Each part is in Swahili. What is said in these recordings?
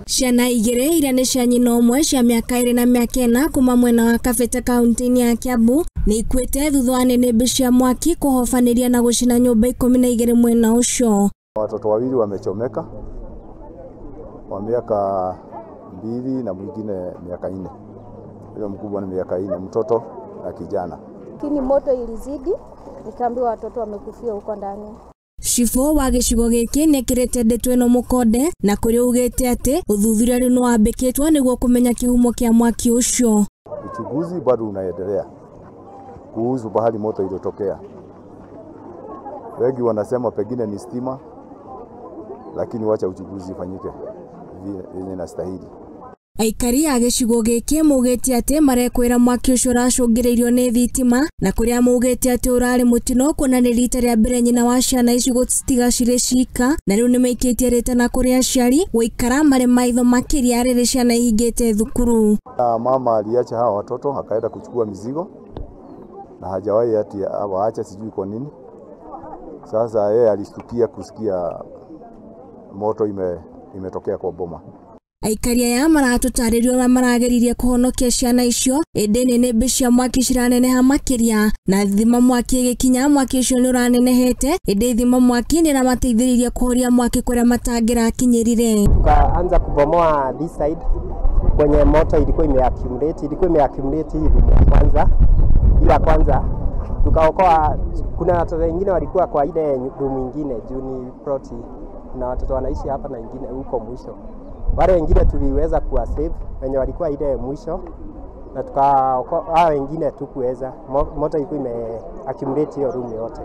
Ciana igire iria nĩ cia nyina ũmwe cia mĩaka 2 na mĩaka 4 kuma mwena wa Kabete kaunti-inĩ ya Kiambu nĩ ikuĩte thutha wa nĩnĩmbĩ cia mwaki kũhobanĩria na gũcina nyũmba 12 mwena ũcio. Watoto wawili wamechomeka wa miaka 2 na mwingine miaka 4. Yule mkubwa ni miaka 4, mtoto na kijana. Lakini moto ilizidi, nikaambiwa watoto wamekufia huko ndani. Shifo wa gĩcigo gĩkĩ nĩekĩrĩte ndeto ĩno mũkonde na kũrĩa ugĩte atĩ ũthuthuria rĩu nĩwambĩkĩtwo nĩguo kũmenya kĩhumo kĩa mwaki ũcio. Uchunguzi bado unaendelea kuhusu pahali moto ilitokea. Wengi wanasema pengine ni stima, lakini wacha uchunguzi ufanyike vyenye inastahili. Aikari a gĩcigo gĩkĩ maugĩte atĩ marekwĩra mwaki ũcio ũracũngĩrĩirio nĩ thitima na kũrĩa maugĩte atĩ ũrarĩ mũtino kuona nĩ rita rĩa mbere nyina wa ciana icio gũtiga cirĩ cika na rĩu nĩmaikĩtie rĩtana kũrĩ aciari gũikara marĩ maitho makĩria rĩrĩ ciana ihingĩte thukuru. Mama aliacha hawa watoto akaenda kuchukua mizigo na hajawahi ati waacha, sijui kwa nini. Sasa yeye alishtukia kusikia moto imetokea kwa boma. Aikari aya maratũtarĩria ũrĩa marageririe kũhonokia ciana icio ĩndĩ nĩnĩmbĩ cia mwaki ciraneneha makĩria na thima mwaki ĩgĩkinya mwaki ũcio nĩ ũranenehete ĩndĩ thima mwaki nĩ ĩramateithĩrĩria kũhoria mwaki kũrĩa matangĩrakinyĩrire. Tukaanza kubomoa this side kwenye moto ilikuwa imeaccumulate hivi ya kwanza tukaokoa. Kuna watoto wengine walikuwa kwa ile room nyingine juu ni plot na watoto wanaishi hapa na wengine huko mwisho. Wale wengine tuliweza kuwa save wenye walikuwa ile mwisho na tukaokoa hao wengine tukuweza. Moto ilikuwa imeaccumulate hiyo room yote.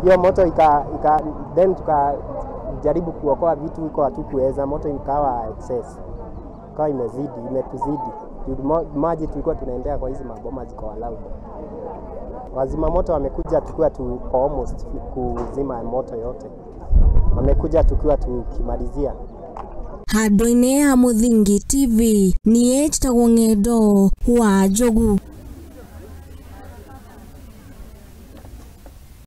Hiyo moto then tukajaribu kuokoa vitu huko hatukuweza, moto ikawa excess. Ikawa imetuzidi. Maji tulikuwa tunaendea kwa hizi maboma ziko allowed. Wazima moto wamekuja tukiwa tuko almost kuzima moto yote. Wamekuja tukiwa tukimalizia. Handũ-inĩ ha Mũthingi TV niĩ njĩtagwo Ng'endo wa Njogu.